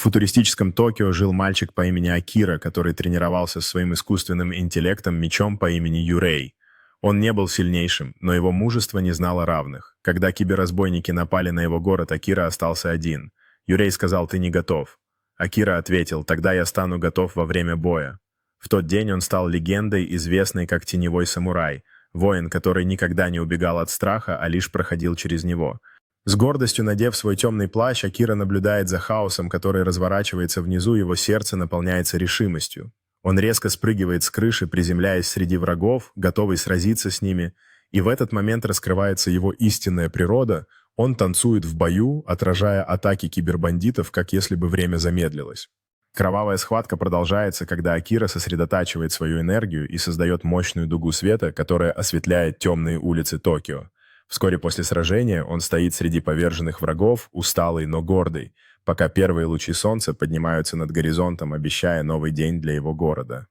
футуристическом Токио жил мальчик по имени Акира, который тренировался со своим искусственным интеллектом мечом по имени Юрей. Он не был сильнейшим, но его мужество не знало равных. Когда киберразбойники напали на его город, Акира остался один. Юрей сказал: «Ты не готов». Акира ответил: «Тогда я стану готов во время боя». В тот день он стал легендой, известной как Теневой самурай, воин, который никогда не убегал от страха, а лишь проходил через него. С гордостью надев свой темный плащ, Акира наблюдает за хаосом, который разворачивается внизу, его сердце наполняется решимостью. Он резко спрыгивает с крыши, приземляясь среди врагов, готовый сразиться с ними, и в этот момент раскрывается его истинная природа. Он танцует в бою, отражая атаки кибербандитов, как если бы время замедлилось. Кровавая схватка продолжается, когда Акира сосредотачивает свою энергию и создает мощную дугу света, которая осветляет темные улицы Токио. Вскоре после сражения он стоит среди поверженных врагов, усталый, но гордый, пока первые лучи солнца поднимаются над горизонтом, обещая новый день для его города.